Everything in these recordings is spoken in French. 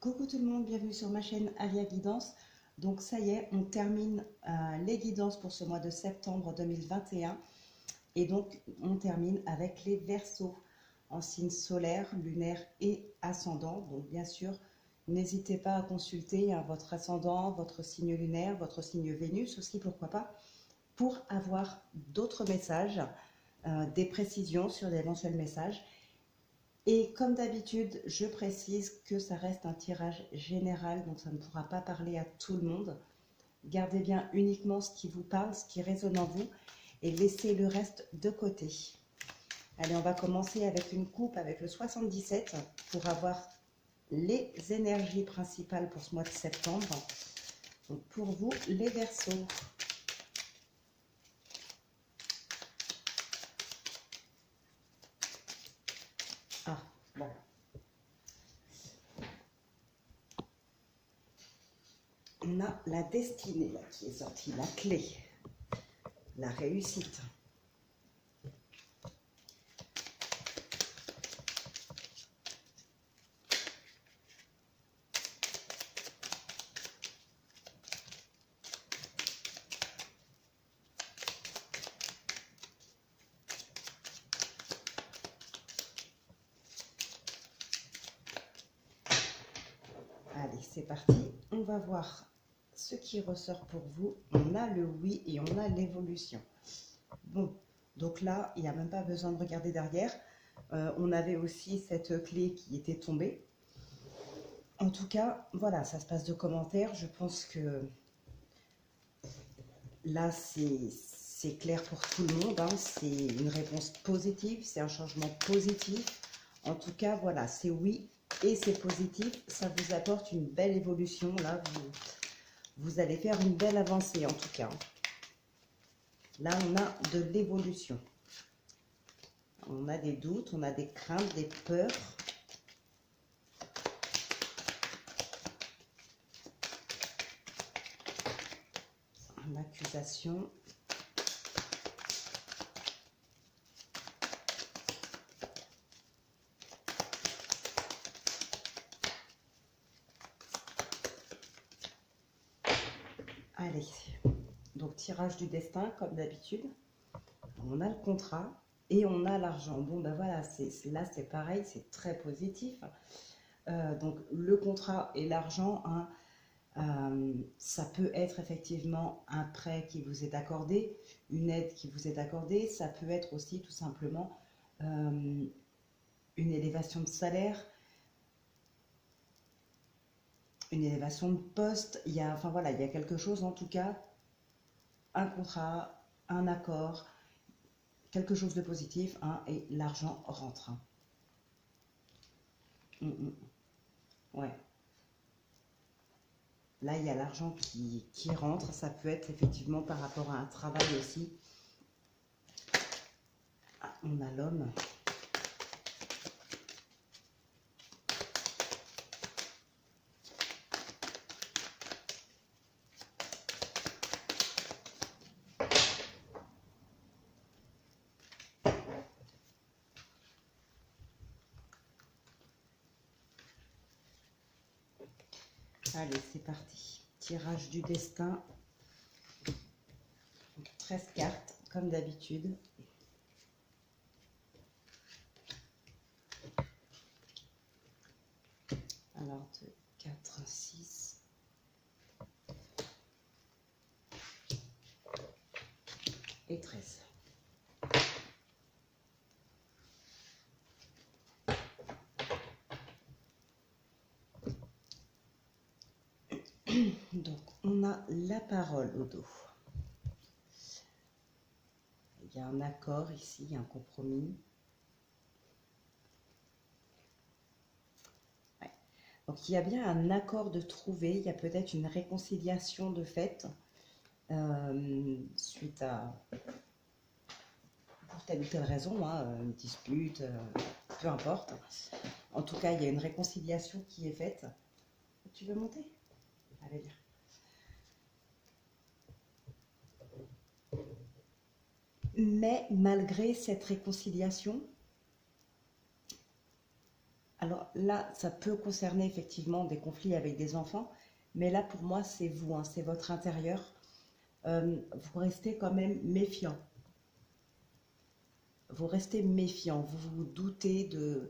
Coucou tout le monde, bienvenue sur ma chaîne Alia Guidance. Donc ça y est, on termine les guidances pour ce mois de septembre 2021. Et donc on termine avec les Verseaux en signe solaire, lunaire et ascendant. Donc bien sûr, n'hésitez pas à consulter votre ascendant, votre signe lunaire, votre signe Vénus aussi, pourquoi pas, pour avoir d'autres messages, des précisions sur d'éventuels messages. Et comme d'habitude, je précise que ça reste un tirage général, donc ça ne pourra pas parler à tout le monde. Gardez bien uniquement ce qui vous parle, ce qui résonne en vous, et laissez le reste de côté. Allez, on va commencer avec une coupe avec le 77 pour avoir les énergies principales pour ce mois de septembre. Donc pour vous, les Verseaux. Ah, bon. On a la destinée là, qui est sortie, la clé, la réussite. Allez, c'est parti. On va voir ce qui ressort pour vous. On a le oui et on a l'évolution. Bon, donc là, il n'y a même pas besoin de regarder derrière. On avait aussi cette clé qui était tombée. En tout cas, voilà, ça se passe de commentaires. Je pense que là, c'est clair pour tout le monde. Hein. C'est une réponse positive, c'est un changement positif. En tout cas, voilà, c'est oui et c'est positif. Ça vous apporte une belle évolution. Là, vous allez faire une belle avancée en tout cas. Là, on a de l'évolution. On a des doutes, on a des craintes, des peurs. L'accusation. Allez, donc tirage du destin comme d'habitude. On a le contrat et on a l'argent. Bon ben voilà, là c'est pareil, c'est très positif. Donc le contrat et l'argent, hein, ça peut être effectivement un prêt qui vous est accordé, une aide qui vous est accordée. Ça peut être aussi tout simplement une élévation de salaire, une élévation de poste. Il y a, enfin voilà, il y a quelque chose en tout cas, un contrat, un accord, quelque chose de positif, hein, et l'argent rentre. Hein. Ouais. Là, il y a l'argent qui rentre. Ça peut être effectivement par rapport à un travail aussi. Ah, on a l'homme. Allez, c'est parti. Tirage du destin. 13 cartes, comme d'habitude. Alors, 2, 4, 6. Et 13. Donc, on a la parole au dos. Il y a un accord ici, un compromis. Ouais. Donc, il y a bien un accord de trouver. Il y a peut-être une réconciliation de fait suite à, pour telle ou telle raison, hein, une dispute, peu importe. En tout cas, il y a une réconciliation qui est faite. Tu veux monter? Allez, viens. Mais malgré cette réconciliation, Alors là, ça peut concerner effectivement des conflits avec des enfants, mais là pour moi c'est vous, hein, c'est votre intérieur. Vous restez quand même méfiant. Vous restez méfiant, vous vous doutez de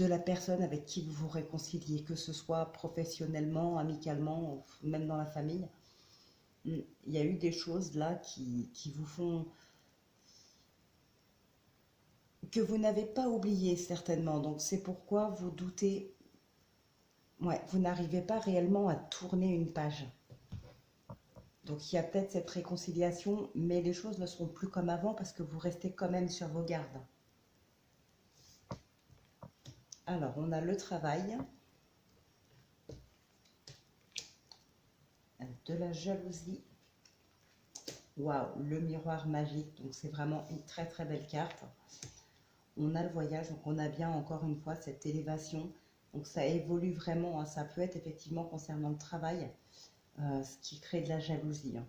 la personne avec qui vous vous réconciliez, que ce soit professionnellement, amicalement, ou même dans la famille. Il y a eu des choses là qui vous font, que vous n'avez pas oublié certainement. Donc c'est pourquoi vous doutez, ouais, vous n'arrivez pas réellement à tourner une page. Donc il y a peut-être cette réconciliation, mais les choses ne seront plus comme avant parce que vous restez quand même sur vos gardes. Alors on a le travail, de la jalousie. Waouh, le miroir magique, donc c'est vraiment une très très belle carte. On a le voyage, donc on a bien encore une fois cette élévation. Donc ça évolue vraiment, hein. Ça peut être effectivement concernant le travail, ce qui crée de la jalousie, hein.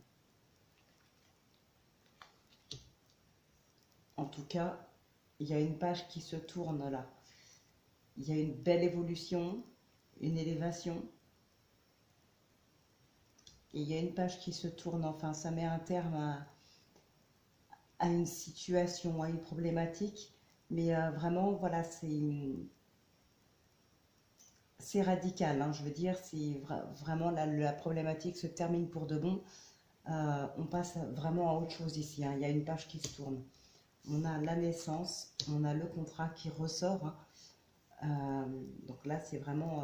En tout cas, il y a une page qui se tourne là. Il y a une belle évolution, une élévation. Et il y a une page qui se tourne, enfin ça met un terme à une situation, à une problématique. Mais vraiment, voilà, c'est radical, hein, je veux dire, c'est vraiment la problématique se termine pour de bon. On passe vraiment à autre chose ici, hein. Il y a une page qui se tourne. On a la naissance, on a le contrat qui ressort, hein. Donc là, c'est vraiment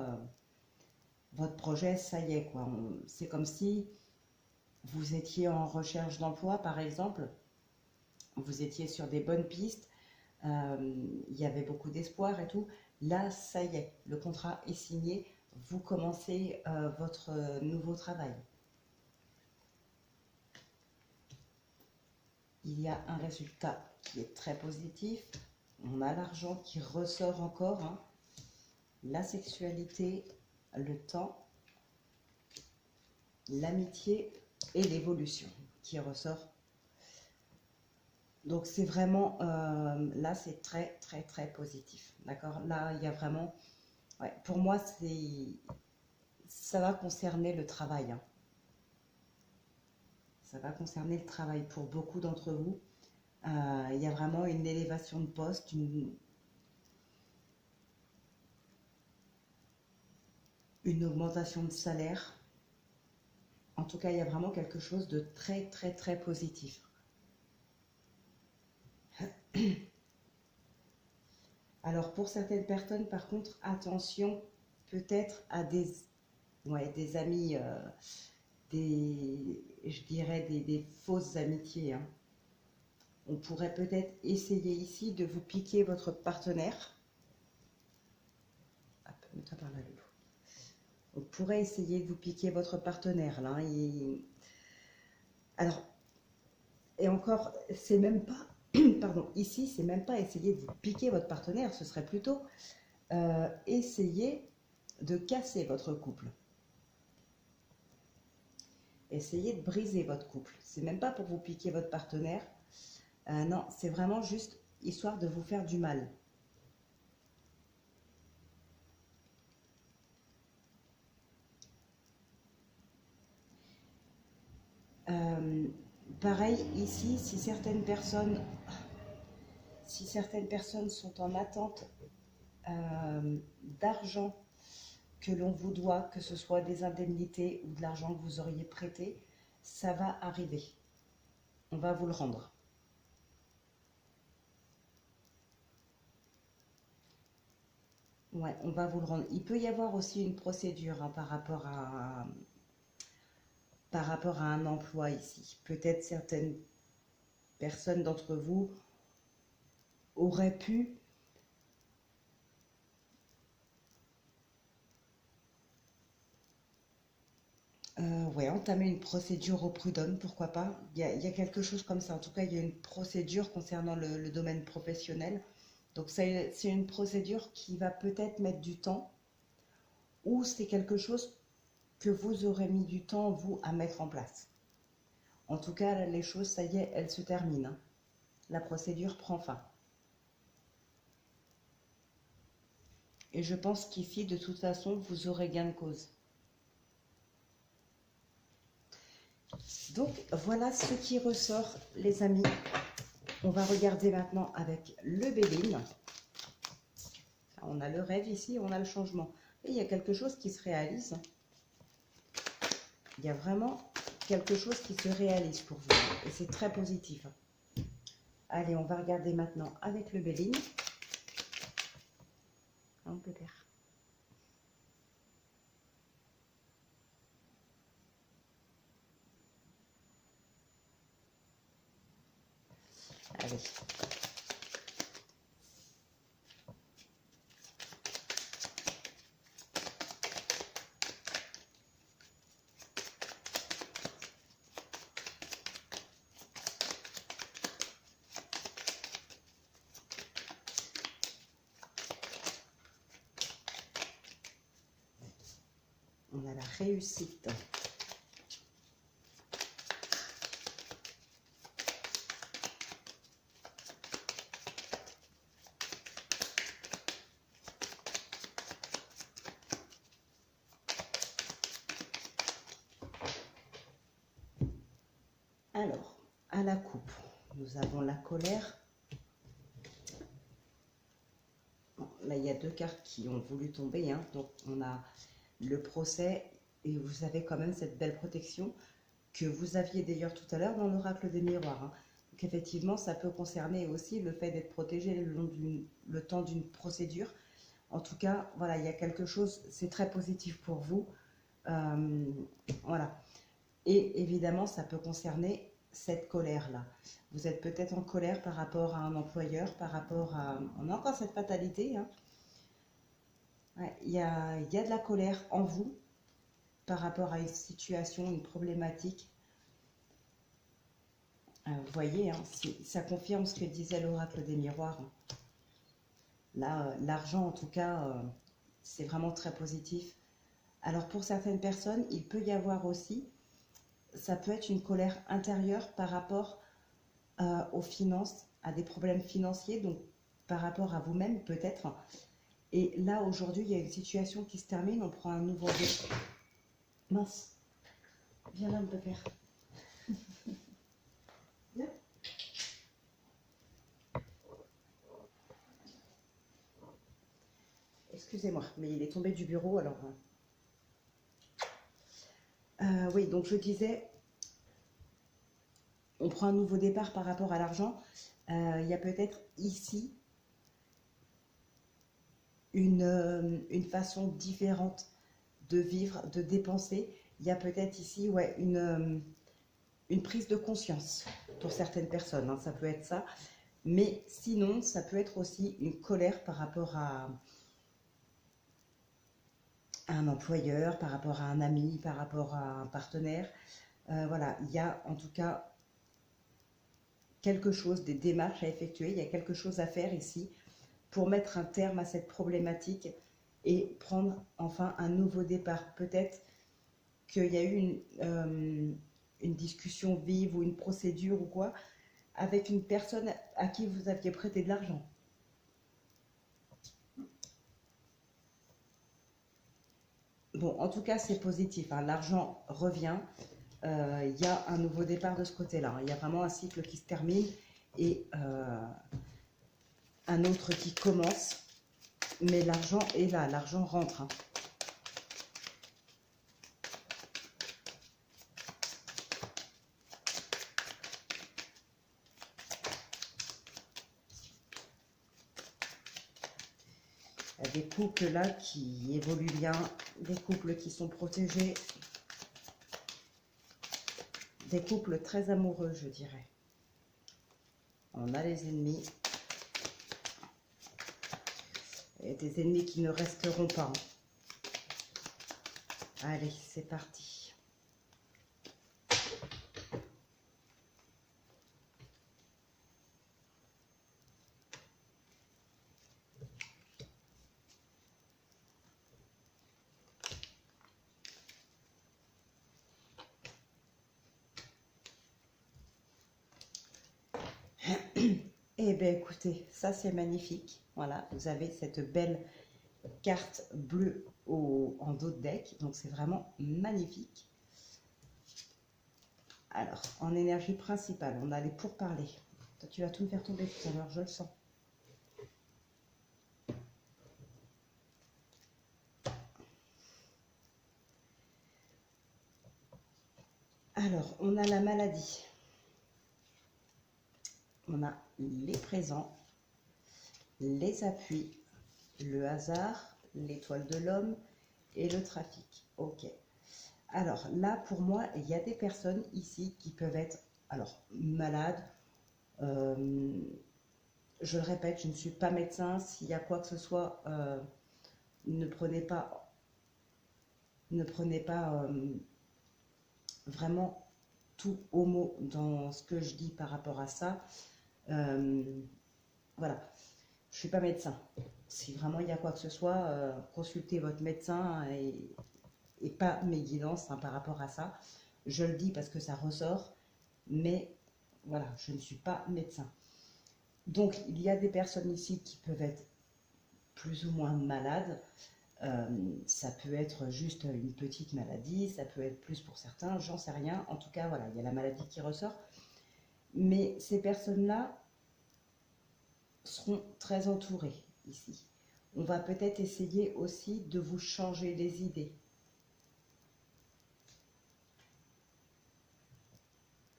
votre projet, ça y est, quoi. C'est comme si vous étiez en recherche d'emploi, par exemple. Vous étiez sur des bonnes pistes. Il y avait beaucoup d'espoir et tout. Là, ça y est, le contrat est signé. Vous commencez votre nouveau travail. Il y a un résultat qui est très positif. On a l'argent qui ressort encore, hein. La sexualité, le temps, l'amitié et l'évolution qui ressort. Donc c'est vraiment, là c'est très très très positif, d'accord. Là il y a vraiment, ouais, pour moi ça va concerner le travail, hein. Ça va concerner le travail pour beaucoup d'entre vous. Il y a vraiment une élévation de poste, une augmentation de salaire. En tout cas, il y a vraiment quelque chose de très très très positif. Alors pour certaines personnes, par contre, attention peut-être à ouais, des amis, je dirais des fausses amitiés, hein. On pourrait peut-être essayer ici de vous piquer votre partenaire. Hop, mets-toi par là, Loulou. On pourrait essayer de vous piquer votre partenaire là. Alors, et encore, c'est même pas, pardon, ici, c'est même pas essayer de vous piquer votre partenaire, ce serait plutôt essayer de casser votre couple. Essayez de briser votre couple. C'est même pas pour vous piquer votre partenaire. Non, c'est vraiment juste histoire de vous faire du mal. Pareil, ici, si certaines personnes sont en attente d'argent que l'on vous doit, que ce soit des indemnités ou de l'argent que vous auriez prêté, ça va arriver. On va vous le rendre. Ouais, on va vous le rendre. Il peut y avoir aussi une procédure, hein, par rapport à un emploi ici. Peut-être certaines personnes d'entre vous auraient pu ouais, entamer une procédure au prud'homme, pourquoi pas. Il y a quelque chose comme ça. En tout cas, il y a une procédure concernant le domaine professionnel. Donc c'est une procédure qui va peut-être mettre du temps, ou c'est quelque chose que vous aurez mis du temps, vous, à mettre en place. En tout cas, les choses, ça y est, elles se terminent, hein. La procédure prend fin. Et je pense qu'ici, de toute façon, vous aurez gain de cause. Donc, voilà ce qui ressort, les amis. On va regarder maintenant avec le Béline. On a le rêve ici, on a le changement. Et il y a quelque chose qui se réalise. Il y a vraiment quelque chose qui se réalise pour vous. Et c'est très positif. Allez, on va regarder maintenant avec le Béline. On peut faire. Allez. On a la réussite. Alors, à la coupe, nous avons la colère. Bon, là, il y a deux cartes qui ont voulu tomber. Hein. Donc, on a le procès et vous avez quand même cette belle protection que vous aviez d'ailleurs tout à l'heure dans l'oracle des miroirs. Hein. Donc, effectivement, ça peut concerner aussi le fait d'être protégé le temps d'une procédure. En tout cas, voilà, il y a quelque chose, c'est très positif pour vous. Voilà. Et évidemment, ça peut concerner cette colère-là. Vous êtes peut-être en colère par rapport à un employeur, par rapport à... On a encore cette fatalité. Hein. Ouais, il y a de la colère en vous par rapport à une situation, une problématique. Vous voyez, hein, ça confirme ce que disait l'oracle des miroirs. Là, l'argent, en tout cas, c'est vraiment très positif. Alors, pour certaines personnes, il peut y avoir aussi... Ça peut être une colère intérieure par rapport aux finances, à des problèmes financiers, donc par rapport à vous-même peut-être. Et là, aujourd'hui, il y a une situation qui se termine, on prend un nouveau départ. Mince, viens là, mon père. Viens. Excusez-moi, mais il est tombé du bureau, alors... oui, donc je disais, on prend un nouveau départ par rapport à l'argent. Il y a peut-être ici une façon différente de vivre, de dépenser. Il y a peut-être ici ouais, une prise de conscience pour certaines personnes, hein, ça peut être ça. Mais sinon, ça peut être aussi une colère par rapport à un employeur, par rapport à un ami, par rapport à un partenaire. Voilà, il y a en tout cas quelque chose, des démarches à effectuer, il y a quelque chose à faire ici pour mettre un terme à cette problématique et prendre enfin un nouveau départ. Peut-être qu'il y a eu une discussion vive ou une procédure ou quoi avec une personne à qui vous aviez prêté de l'argent. Bon, en tout cas, c'est positif. Hein. L'argent revient. Il y a un nouveau départ de ce côté-là. Il y a vraiment un cycle qui se termine et un autre qui commence. Mais l'argent est là, l'argent rentre. Hein. Il y a des couples là qui évoluent bien, des couples qui sont protégés, des couples très amoureux, je dirais. On a les ennemis. Et des ennemis qui ne resteront pas. Allez, c'est parti. Eh bien, écoutez, ça c'est magnifique. Voilà, vous avez cette belle cartes bleues en dos de deck. Donc c'est vraiment magnifique. Alors, en énergie principale, on a les pourparlers. Toi, tu vas tout me faire tomber tout à l'heure, je le sens. Alors, on a la maladie. On a les présents, les appuis, le hasard, l'étoile de l'homme et le trafic. Ok. Alors là, pour moi, il y a des personnes ici qui peuvent être malades. Je le répète, je ne suis pas médecin. S'il y a quoi que ce soit, ne prenez pas vraiment tout au mot dans ce que je dis par rapport à ça. Voilà, je ne suis pas médecin. Si vraiment il y a quoi que ce soit, consultez votre médecin et pas mes guidances par rapport à ça. Je le dis parce que ça ressort, mais voilà, je ne suis pas médecin. Donc, il y a des personnes ici qui peuvent être plus ou moins malades. Ça peut être juste une petite maladie, ça peut être plus pour certains, j'en sais rien. En tout cas, voilà, il y a la maladie qui ressort. Mais ces personnes-là seront très entourées ici. On va peut-être essayer aussi de vous changer les idées.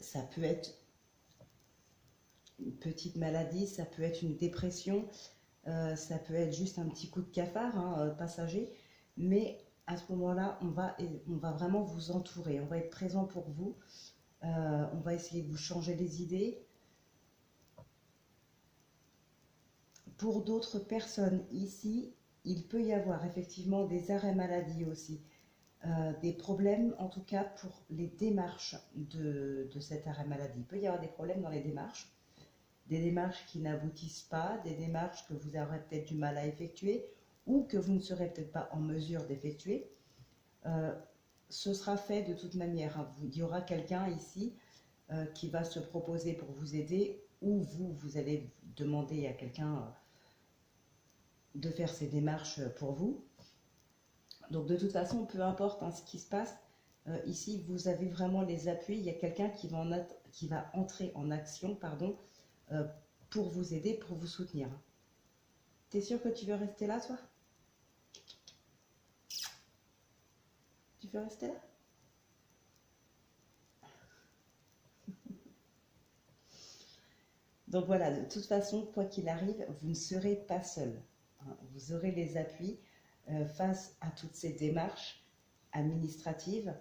Ça peut être une petite maladie, ça peut être une dépression, ça peut être juste un petit coup de cafard passager, mais à ce moment-là, on va vraiment vous entourer, on va être présent pour vous, on va essayer de vous changer les idées. Pour d'autres personnes ici, il peut y avoir effectivement des arrêts maladie aussi, des problèmes en tout cas pour les démarches de cet arrêt maladie. Il peut y avoir des problèmes dans les démarches. Des démarches qui n'aboutissent pas, des démarches que vous aurez peut-être du mal à effectuer ou que vous ne serez peut-être pas en mesure d'effectuer. Ce sera fait de toute manière. Il y aura quelqu'un ici qui va se proposer pour vous aider ou vous allez demander à quelqu'un de faire ces démarches pour vous. Donc de toute façon, peu importe ce qui se passe, ici vous avez vraiment les appuis. Il y a quelqu'un qui va entrer en action, pardon, pour vous aider, pour vous soutenir. T'es sûr que tu veux rester là, toi? Tu veux rester là? Donc voilà, de toute façon, quoi qu'il arrive, vous ne serez pas seul. Vous aurez les appuis face à toutes ces démarches administratives.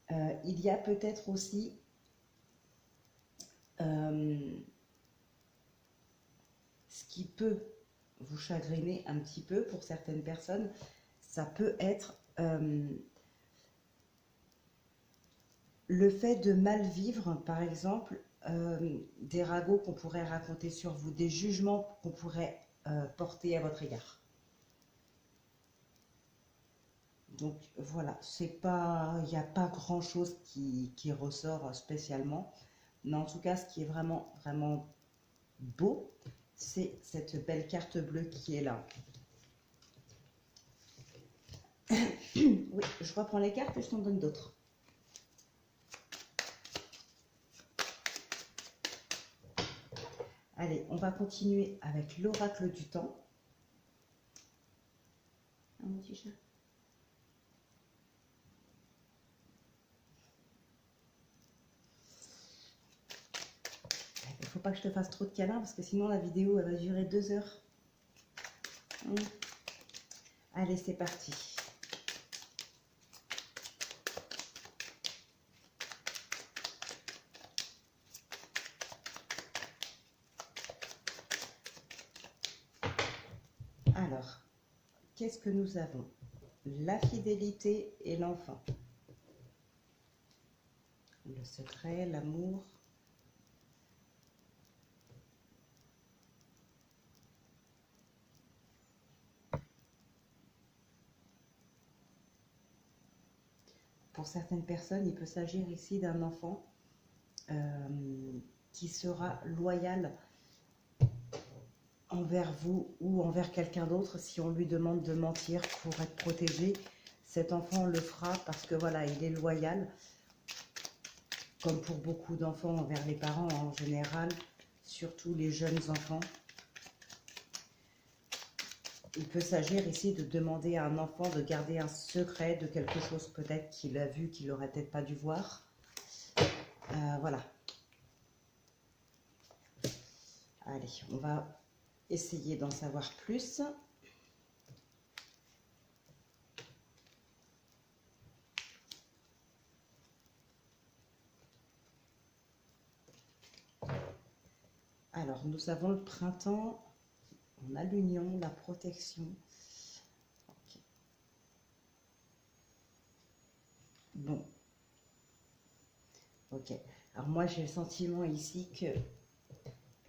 Il y a peut-être aussi ce qui peut vous chagriner un petit peu pour certaines personnes, ça peut être le fait de mal vivre, par exemple, des ragots qu'on pourrait raconter sur vous, des jugements qu'on pourrait porter à votre égard. Donc voilà, il n'y a pas grand-chose qui ressort spécialement. Mais en tout cas, ce qui est vraiment, vraiment beau, c'est cette belle carte bleue qui est là. Oui, je reprends les cartes et je t'en donne d'autres. Allez, on va continuer avec l'oracle du temps. Un petit chat. Il ne faut pas que je te fasse trop de câlins parce que sinon la vidéo elle va durer 2 heures. Allez, c'est parti. Alors, qu'est-ce que nous avons? La fidélité et l'enfant. Le secret, l'amour. Pour certaines personnes, il peut s'agir ici d'un enfant qui sera loyal envers vous ou envers quelqu'un d'autre. Si on lui demande de mentir pour être protégé, cet enfant le fera parce que voilà, il est loyal, comme pour beaucoup d'enfants envers les parents en général, surtout les jeunes enfants. Il peut s'agir ici de demander à un enfant de garder un secret de quelque chose peut-être qu'il a vu, qu'il n'aurait peut-être pas dû voir. Voilà. Allez, on va essayer d'en savoir plus. Alors, nous avons le printemps, on a l'union, la protection. Okay. Bon. Ok. Alors moi, j'ai le sentiment ici que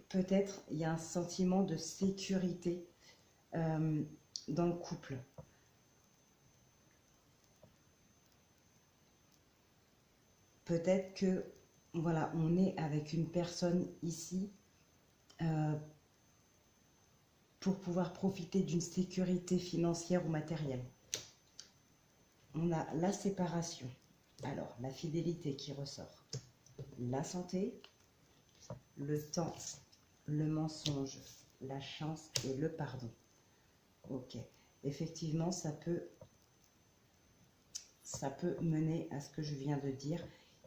peut-être il y a un sentiment de sécurité dans le couple. Peut-être que, voilà, on est avec une personne ici pour pouvoir profiter d'une sécurité financière ou matérielle. On a la séparation, alors la fidélité qui ressort, la santé, le temps, le mensonge, la chance et le pardon. Ok, effectivement, ça peut mener à ce que je viens de dire.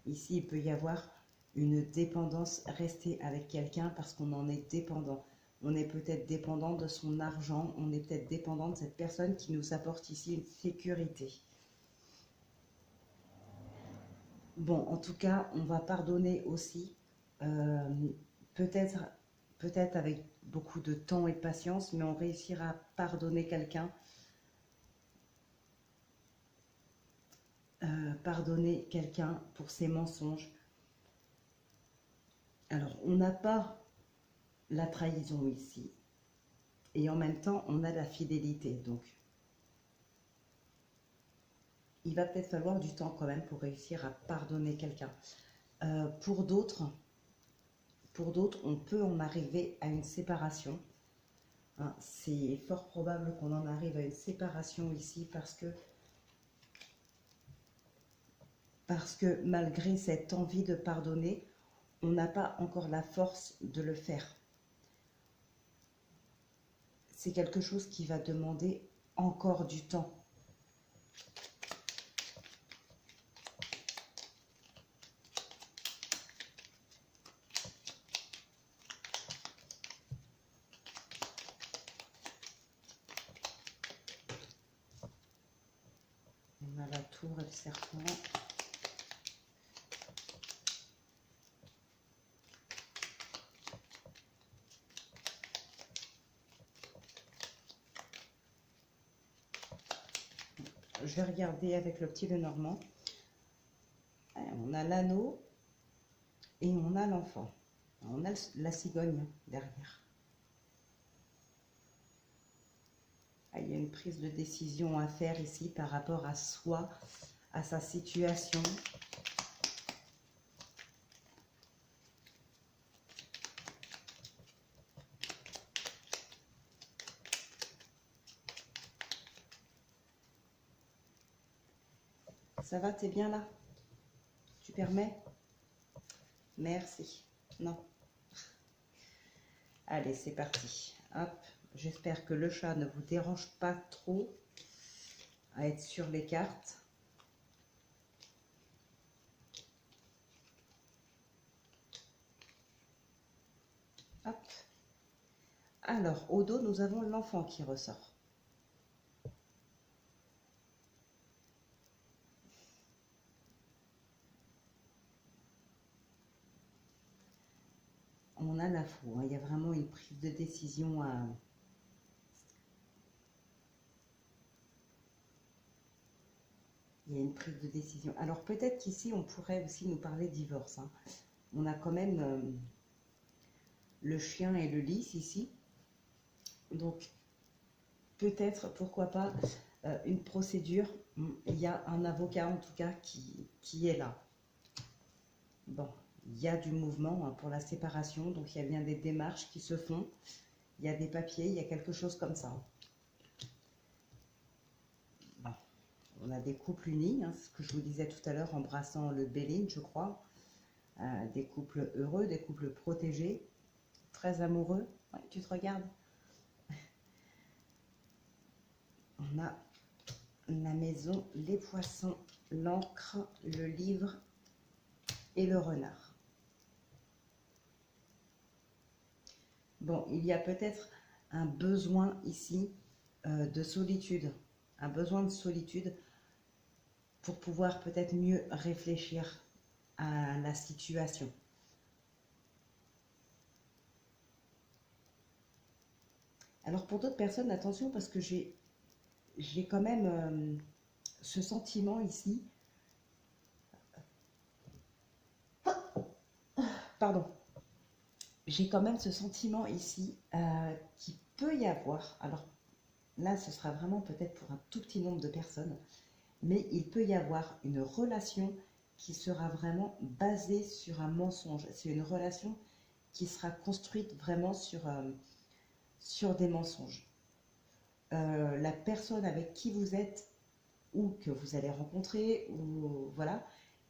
Ici, il peut y avoir une dépendance, rester avec quelqu'un parce qu'on en est dépendant. On est peut-être dépendant de son argent, on est peut-être dépendant de cette personne qui nous apporte ici une sécurité. Bon, en tout cas, on va pardonner aussi, peut-être avec beaucoup de temps et de patience, mais on réussira à pardonner quelqu'un. Pardonner quelqu'un pour ses mensonges. Alors, on n'a pas la trahison ici, et en même temps, on a la fidélité, donc il va peut-être falloir du temps quand même pour réussir à pardonner quelqu'un. Pour d'autres, on peut en arriver à une séparation. Hein, c'est fort probable qu'on en arrive à une séparation ici parce que malgré cette envie de pardonner, on n'a pas encore la force de le faire. C'est quelque chose qui va demander encore du temps. On a la tour et le serpent. Je vais regarder avec le petit Lenormand. On a l'anneau et on a l'enfant. On a la cigogne derrière. Il y a une prise de décision à faire ici par rapport à soi, à sa situation. Ça va, t'es bien là? Tu permets? Merci. Non. Allez, c'est parti. Hop. J'espère que le chat ne vous dérange pas trop à être sur les cartes. Hop. Alors, au dos, nous avons l'enfant qui ressort. On a la fou, hein. Il y a vraiment une prise de décision à... Il y a une prise de décision. Alors peut-être qu'ici, on pourrait aussi nous parler de divorce. Hein. On a quand même le chien et le lys ici. Donc peut-être, pourquoi pas, une procédure. Il y a un avocat en tout cas qui est là. Bon. Il y a du mouvement pour la séparation, donc il y a bien des démarches qui se font. il y a des papiers, il y a quelque chose comme ça. Bon, on a des couples unis, hein, ce que je vous disais tout à l'heure, embrassant le Béline, je crois. Des couples heureux, des couples protégés, très amoureux. Ouais, tu te regardes. On a la maison, les poissons, l'encre, le livre et le renard. Bon, il y a peut-être un besoin ici de solitude, un besoin de solitude pour pouvoir peut-être mieux réfléchir à la situation. Alors pour d'autres personnes, attention parce que j'ai quand même ce sentiment ici. Pardon. J'ai quand même ce sentiment ici qu'il peut y avoir, alors là ce sera vraiment peut-être pour un tout petit nombre de personnes, mais il peut y avoir une relation qui sera vraiment basée sur un mensonge. C'est une relation qui sera construite vraiment sur des mensonges. La personne avec qui vous êtes ou que vous allez rencontrer, ou voilà,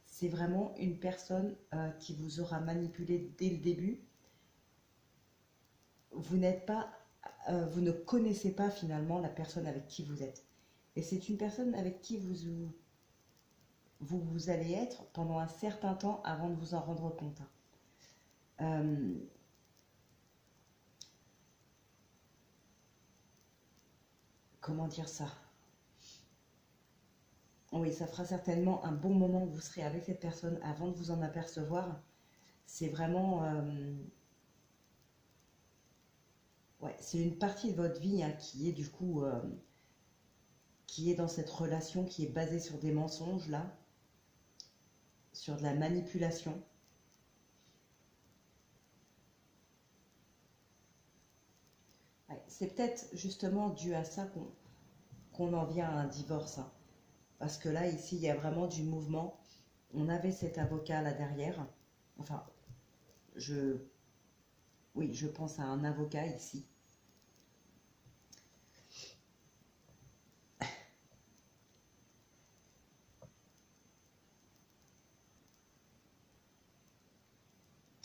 c'est vraiment une personne qui vous aura manipulé dès le début. Vous n'êtes pas, vous ne connaissez pas finalement la personne avec qui vous êtes. Et c'est une personne avec qui vous allez être pendant un certain temps avant de vous en rendre compte. Comment dire ça? Oui, ça fera certainement un bon moment où vous serez avec cette personne avant de vous en apercevoir. C'est vraiment... ouais, c'est une partie de votre vie hein, qui est du coup... qui est dans cette relation qui est basée sur des mensonges, là. Sur de la manipulation. Ouais, c'est peut-être justement dû à ça qu'on en vient à un divorce. Hein. Parce que là, ici, il y a vraiment du mouvement. On avait cet avocat là derrière. Enfin, oui, je pense à un avocat ici.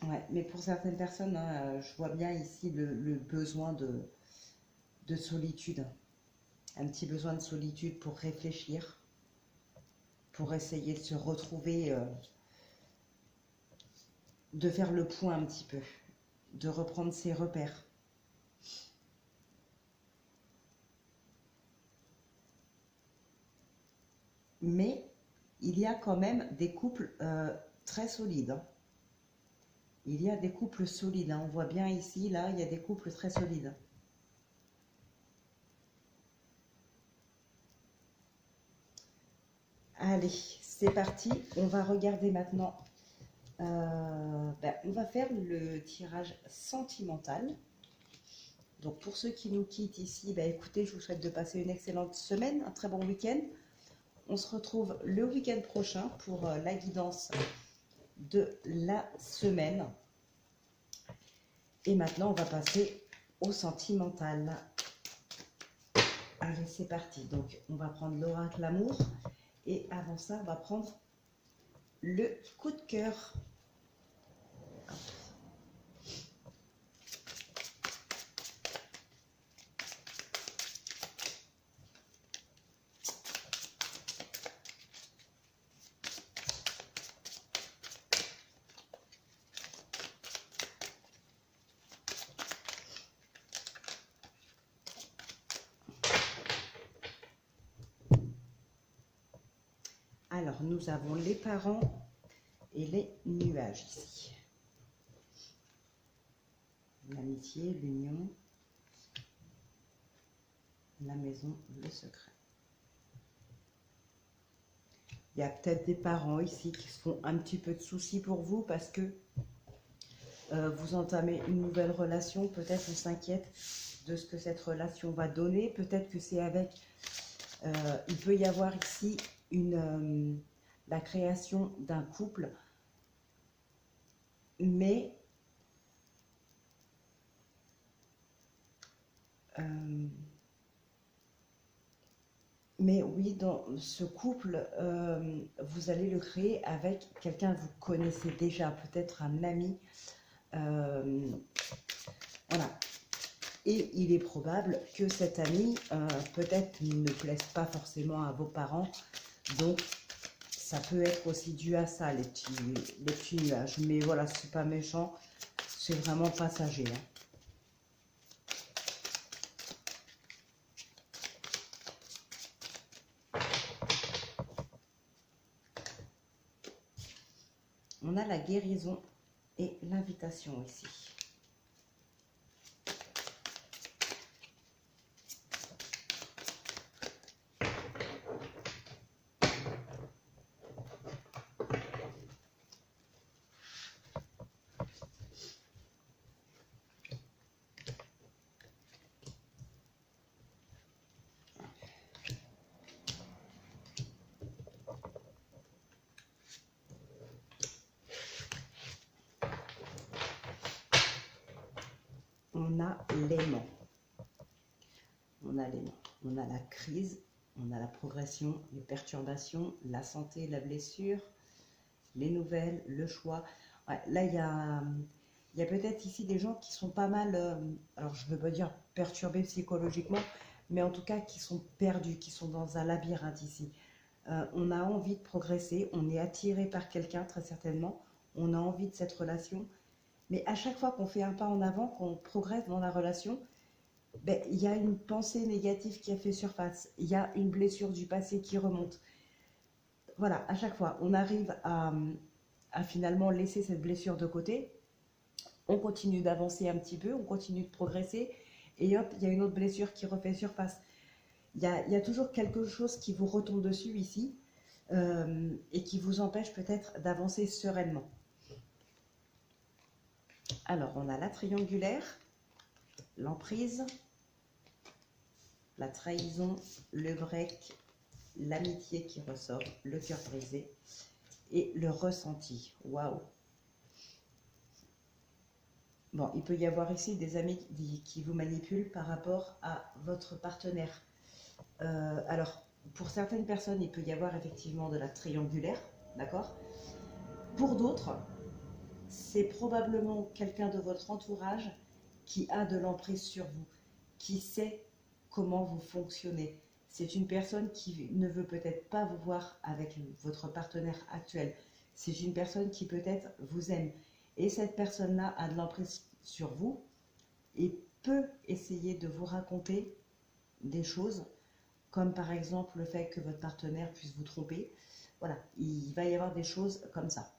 Ouais, mais pour certaines personnes, hein, je vois bien ici le besoin de solitude. Un petit besoin de solitude pour réfléchir, pour essayer de se retrouver, de faire le point un petit peu, de reprendre ses repères. Mais il y a quand même des couples très solides. Hein. Il y a des couples solides. Hein. On voit bien ici, là, il y a des couples très solides. Allez, c'est parti. On va regarder maintenant. On va faire le tirage sentimental. Donc pour ceux qui nous quittent ici, écoutez, je vous souhaite de passer une excellente semaine, un très bon week-end. On se retrouve le week-end prochain pour la guidance de la semaine. Et maintenant, on va passer au sentimental. Allez, c'est parti. Donc, on va prendre l'oracle amour. Et avant ça, on va prendre le coup de cœur. Alors, nous avons les parents et les nuages ici. L'amitié, l'union, la maison, le secret. Il y a peut-être des parents ici qui se font un petit peu de soucis pour vous parce que vous entamez une nouvelle relation. Peut-être on s'inquiète de ce que cette relation va donner. Peut-être que c'est avec... il peut y avoir ici la création d'un couple, mais Euh, mais oui, dans ce couple, vous allez le créer avec quelqu'un que vous connaissez déjà, peut-être un ami. Euh, voilà. Et il est probable que cet ami, peut-être, ne plaise pas forcément à vos parents. Donc, ça peut être aussi dû à ça, les petits nuages. Mais voilà, c'est pas méchant, c'est vraiment passager, hein. On a la guérison et l'invitation ici. On a l'aimant. On a l'aimant. On a la crise, on a la progression, les perturbations, la santé, la blessure, les nouvelles, le choix. Ouais, là, il y a peut-être ici des gens qui sont pas mal, alors je ne veux pas dire perturbés psychologiquement, mais en tout cas qui sont perdus, qui sont dans un labyrinthe ici. On a envie de progresser, on est attiré par quelqu'un très certainement, on a envie de cette relation, mais à chaque fois qu'on fait un pas en avant, qu'on progresse dans la relation, ben, il y a une pensée négative qui a fait surface, il y a une blessure du passé qui remonte. Voilà, à chaque fois, on arrive à finalement laisser cette blessure de côté, on continue d'avancer un petit peu, on continue de progresser, et hop, il y a une autre blessure qui refait surface. Il y a toujours quelque chose qui vous retombe dessus ici, et qui vous empêche peut-être d'avancer sereinement. Alors, on a la triangulaire, l'emprise, la trahison, le break, l'amitié qui ressort, le cœur brisé et le ressenti. Waouh! Bon, il peut y avoir ici des amis qui vous manipulent par rapport à votre partenaire. Alors, pour certaines personnes, il peut y avoir effectivement de la triangulaire, d'accord? Pour d'autres, c'est probablement quelqu'un de votre entourage qui a de l'emprise sur vous, qui sait comment vous fonctionnez. C'est une personne qui ne veut peut-être pas vous voir avec votre partenaire actuel. C'est une personne qui peut-être vous aime. Et cette personne-là a de l'emprise sur vous et peut essayer de vous raconter des choses, comme par exemple le fait que votre partenaire puisse vous tromper. Voilà, il va y avoir des choses comme ça.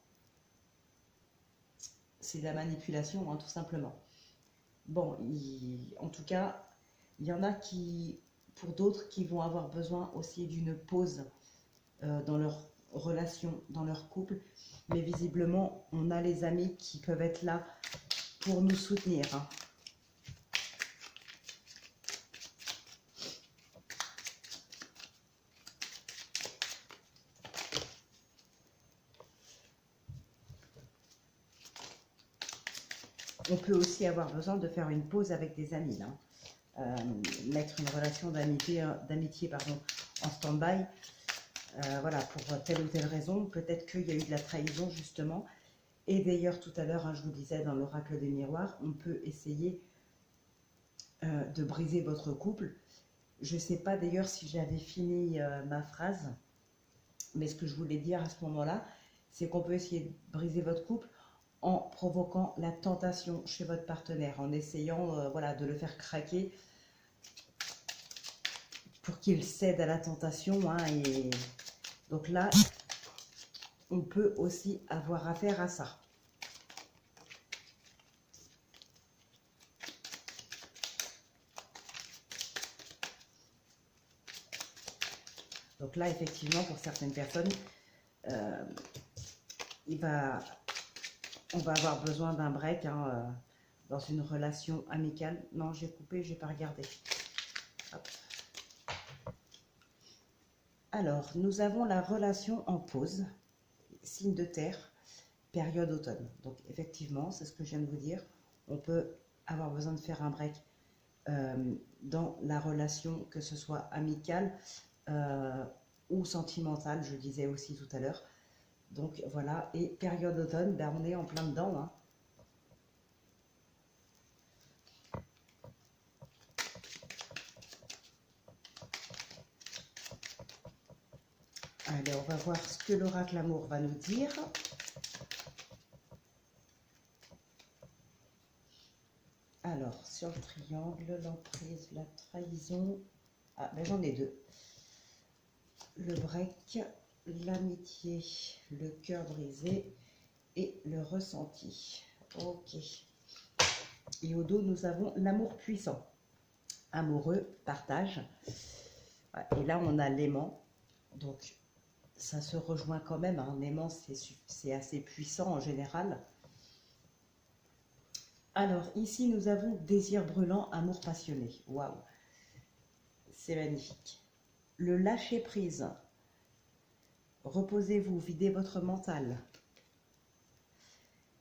C'est de la manipulation, hein, tout simplement. Bon, en tout cas, il y en a qui, pour d'autres, qui vont avoir besoin aussi d'une pause dans leur relation, dans leur couple. Mais visiblement, on a les amis qui peuvent être là pour nous soutenir, hein. On peut aussi avoir besoin de faire une pause avec des amis, hein. Mettre une relation d'amitié pardon, en stand-by, voilà, pour telle ou telle raison. Peut-être qu'il y a eu de la trahison, justement. Et d'ailleurs, tout à l'heure, hein, je vous disais, dans l'oracle des miroirs, on peut essayer de briser votre couple. Je ne sais pas d'ailleurs si j'avais fini ma phrase, mais ce que je voulais dire à ce moment-là, c'est qu'on peut essayer de briser votre couple en provoquant la tentation chez votre partenaire, en essayant voilà, de le faire craquer pour qu'il cède à la tentation, hein, et donc là, on peut aussi avoir affaire à ça. Donc là, effectivement, pour certaines personnes, euh, on va avoir besoin d'un break, hein, dans une relation amicale. Non, j'ai coupé, j'ai pas regardé. Hop. Alors, nous avons la relation en pause, signe de terre, période automne. Donc effectivement, c'est ce que je viens de vous dire. On peut avoir besoin de faire un break dans la relation, que ce soit amicale ou sentimentale, je disais aussi tout à l'heure. Donc voilà, et période automne, ben, on est en plein dedans, hein. Allez, on va voir ce que l'oracle amour va nous dire. Alors, sur le triangle, l'emprise, la trahison. Ah, ben j'en ai deux. Le break, l'amitié, le cœur brisé et le ressenti. Ok. Et au dos, nous avons l'amour puissant. Amoureux, partage. Et là, on a l'aimant. Donc, ça se rejoint quand même. Un aimant, c'est assez puissant en général. Alors, ici, nous avons désir brûlant, amour passionné. Waouh! C'est magnifique. Le lâcher prise. Reposez-vous, videz votre mental.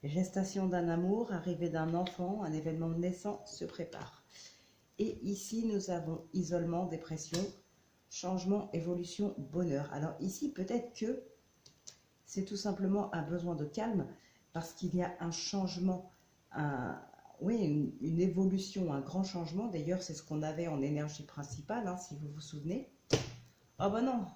Gestation d'un amour, arrivée d'un enfant, un événement naissant se prépare. Et ici, nous avons isolement, dépression, changement, évolution, bonheur. Alors ici, peut-être que c'est tout simplement un besoin de calme parce qu'il y a un changement, oui, une évolution, un grand changement. D'ailleurs, c'est ce qu'on avait en énergie principale, hein, si vous vous souvenez. Ah bah non.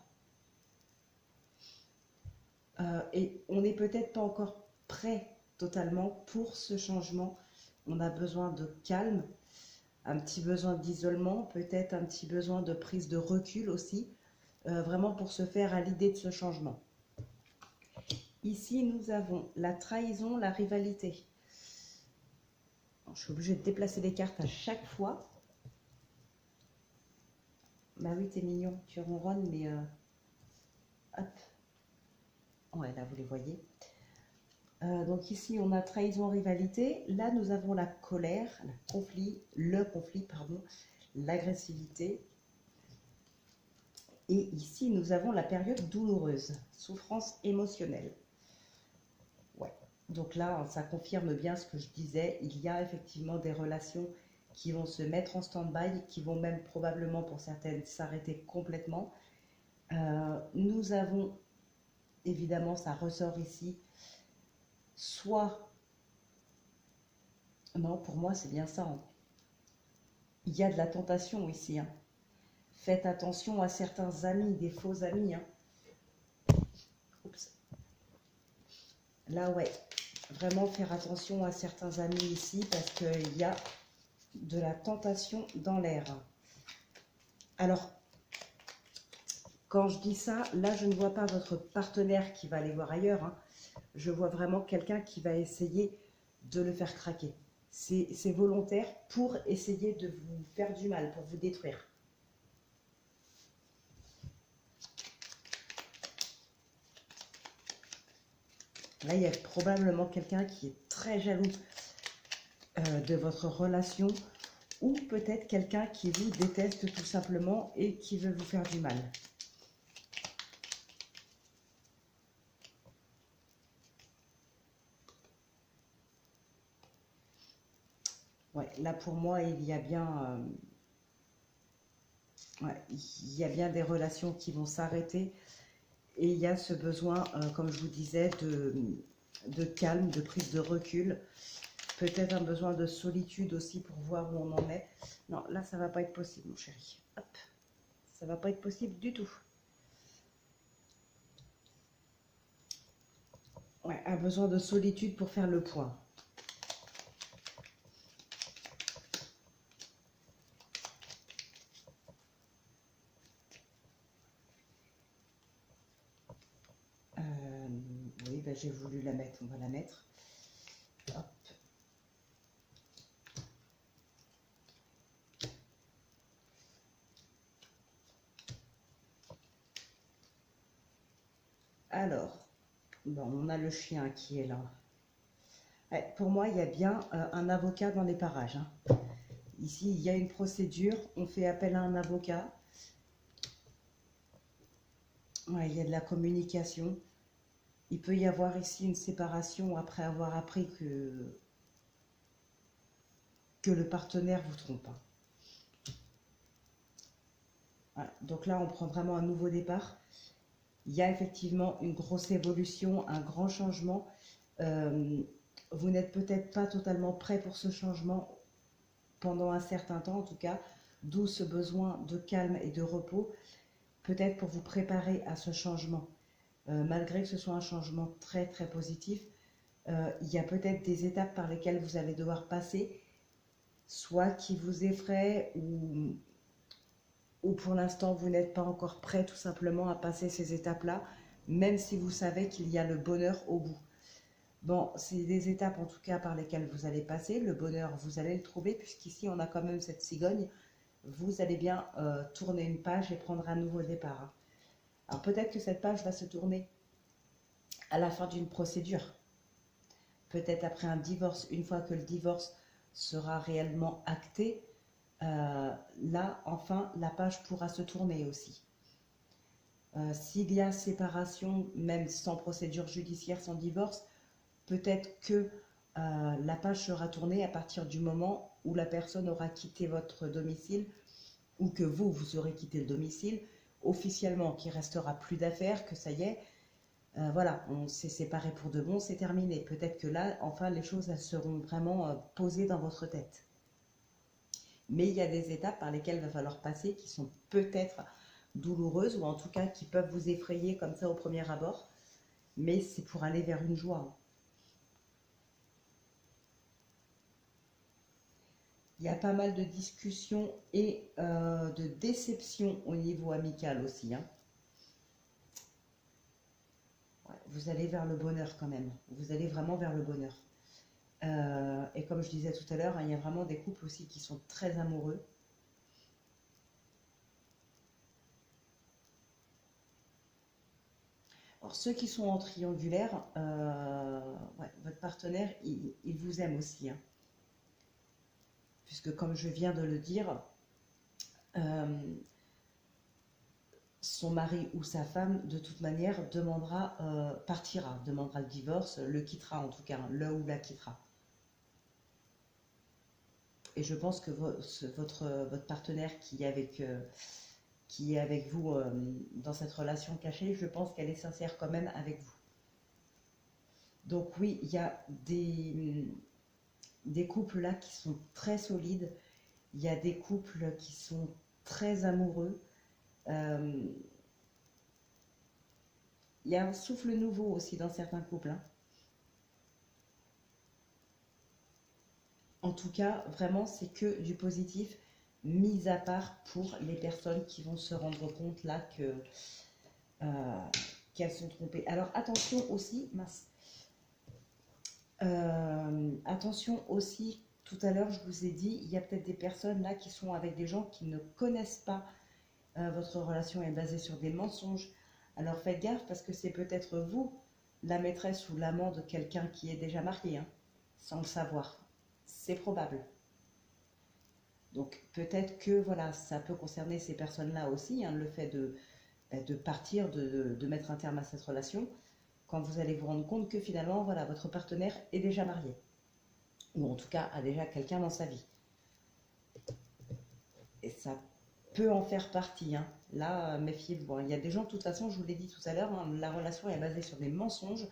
Et on n'est peut-être pas encore prêt totalement pour ce changement. On a besoin de calme, un petit besoin d'isolement, peut-être un petit besoin de prise de recul aussi, vraiment pour se faire à l'idée de ce changement. Ici, nous avons la trahison, la rivalité. Je suis obligée de déplacer les cartes à chaque fois. Bah oui, t'es mignon, tu ronronnes, mais hop. Ouais, là, vous les voyez. Donc ici, on a trahison, rivalité. Là, nous avons la colère, le conflit, pardon, l'agressivité. Et ici, nous avons la période douloureuse, souffrance émotionnelle. Ouais. Donc là, ça confirme bien ce que je disais. Il y a effectivement des relations qui vont se mettre en stand-by, qui vont même probablement pour certaines s'arrêter complètement. Nous avons, évidemment, ça ressort ici, soit, non, pour moi c'est bien ça, hein. Il y a de la tentation ici, hein. Faites attention à certains amis, des faux amis, hein. Oups. Là, ouais, vraiment faire attention à certains amis ici parce qu'il y a de la tentation dans l'air. Alors, quand je dis ça, là, je ne vois pas votre partenaire qui va aller voir ailleurs, hein. Je vois vraiment quelqu'un qui va essayer de le faire craquer. C'est volontaire pour essayer de vous faire du mal, pour vous détruire. Là, il y a probablement quelqu'un qui est très jaloux de votre relation ou peut-être quelqu'un qui vous déteste tout simplement et qui veut vous faire du mal. Ouais, là pour moi, il y a bien, il y a bien des relations qui vont s'arrêter et il y a ce besoin, comme je vous disais, de calme, de prise de recul. Peut-être un besoin de solitude aussi pour voir où on en est. Non, là, ça va pas être possible, mon chéri. Hop, ça va pas être possible du tout. Ouais, un besoin de solitude pour faire le point. Oui, ben, j'ai voulu la mettre, on va la mettre. Hop. Alors, bon, on a le chien qui est là. Ouais, pour moi, il y a bien un avocat dans les parages, hein. Ici, il y a une procédure, on fait appel à un avocat. Ouais, il y a de la communication. Il peut y avoir ici une séparation après avoir appris que le partenaire vous trompe, hein. Voilà. Donc là, on prend vraiment un nouveau départ. Il y a effectivement une grosse évolution, un grand changement. Euh, Vous n'êtes peut-être pas totalement prêt pour ce changement pendant un certain temps, en tout cas, d'où ce besoin de calme et de repos, peut-être pour vous préparer à ce changement. Malgré que ce soit un changement très très positif, il y a peut-être des étapes par lesquelles vous allez devoir passer, soit qui vous effraient ou pour l'instant vous n'êtes pas encore prêt tout simplement à passer ces étapes-là, même si vous savez qu'il y a le bonheur au bout. Bon, c'est des étapes en tout cas par lesquelles vous allez passer. Le bonheur, vous allez le trouver, puisqu'ici on a quand même cette cigogne. Vous allez bien tourner une page et prendre un nouveau départ, hein. Alors peut-être que cette page va se tourner à la fin d'une procédure. Peut-être après un divorce, une fois que le divorce sera réellement acté, là, enfin, la page pourra se tourner aussi. S'il y a séparation, même sans procédure judiciaire, sans divorce, peut-être que la page sera tournée à partir du moment où la personne aura quitté votre domicile ou que vous aurez quitté le domicile, officiellement, qu'il ne restera plus d'affaires, que ça y est, voilà, on s'est séparés pour de bon, c'est terminé. Peut-être que là, enfin, les choses elles seront vraiment posées dans votre tête. Mais il y a des étapes par lesquelles il va falloir passer qui sont peut-être douloureuses ou en tout cas qui peuvent vous effrayer comme ça au premier abord. Mais c'est pour aller vers une joie. Il y a pas mal de discussions et de déceptions au niveau amical aussi, hein. Ouais, vous allez vers le bonheur quand même. Vous allez vraiment vers le bonheur. Et comme je disais tout à l'heure, hein, il y a vraiment des couples aussi qui sont très amoureux. Alors ceux qui sont en triangulaire, ouais, votre partenaire, il vous aime aussi, hein. Puisque comme je viens de le dire, euh, son mari ou sa femme, de toute manière, partira, demandera le divorce, le quittera en tout cas, hein, le ou la quittera. Et je pense que votre partenaire qui est avec vous dans cette relation cachée, je pense qu'elle est sincère quand même avec vous. Donc oui, il y a des couples là qui sont très solides, il y a des couples qui sont très amoureux. Euh, il y a un souffle nouveau aussi dans certains couples, hein. En tout cas, vraiment, c'est que du positif, mis à part pour les personnes qui vont se rendre compte là euh, qu'elles sont trompées. Alors attention aussi, mince. Attention aussi, tout à l'heure je vous ai dit, il y a peut-être des personnes là qui sont avec des gens qui ne connaissent pas votre relation est basée sur des mensonges. Alors faites gaffe parce que c'est peut-être vous, la maîtresse ou l'amant de quelqu'un qui est déjà marié, hein, sans le savoir. C'est probable. Donc peut-être que voilà, ça peut concerner ces personnes-là aussi, hein, le fait de partir, de mettre un terme à cette relation, quand vous allez vous rendre compte que finalement, voilà, votre partenaire est déjà marié, ou en tout cas a déjà quelqu'un dans sa vie. Et ça peut en faire partie, hein. Là, méfiez-vous, hein. Il y a des gens, de toute façon, je vous l'ai dit tout à l'heure, hein, la relation est basée sur des mensonges.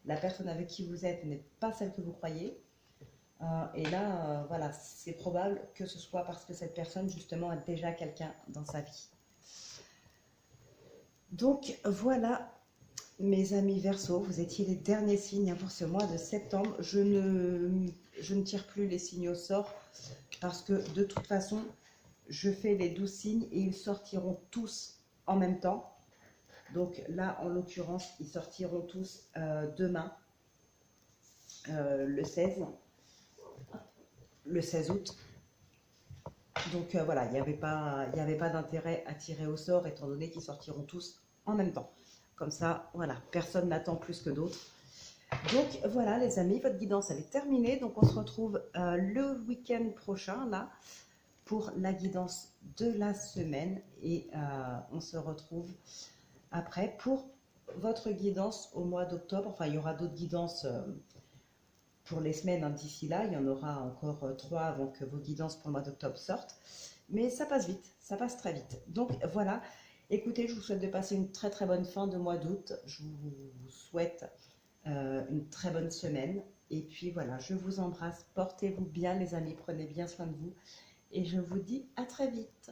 La personne avec qui vous êtes n'est pas celle que vous croyez. Et là, voilà, c'est probable que ce soit parce que cette personne, justement, a déjà quelqu'un dans sa vie. Donc, voilà, mes amis Verseau, vous étiez les derniers signes pour ce mois de septembre. Je ne tire plus les signes au sort parce que, de toute façon, je fais les 12 signes et ils sortiront tous en même temps. Donc là, en l'occurrence, ils sortiront tous demain, le 16 août. Donc voilà, il n'y avait pas d'intérêt à tirer au sort étant donné qu'ils sortiront tous en même temps. Comme ça, voilà, personne n'attend plus que d'autres. Donc voilà les amis, votre guidance elle est terminée. Donc on se retrouve le week-end prochain là pour la guidance de la semaine et on se retrouve après pour votre guidance au mois d'octobre. Enfin, il y aura d'autres guidances pour les semaines, hein, d'ici là. Il y en aura encore 3 avant que vos guidances pour le mois d'octobre sortent. Mais ça passe vite. ça passe très vite. Donc voilà, écoutez, je vous souhaite de passer une très très bonne fin de mois d'août. Je vous souhaite une très bonne semaine. Et puis voilà, je vous embrasse. Portez-vous bien les amis, prenez bien soin de vous. Et je vous dis à très vite.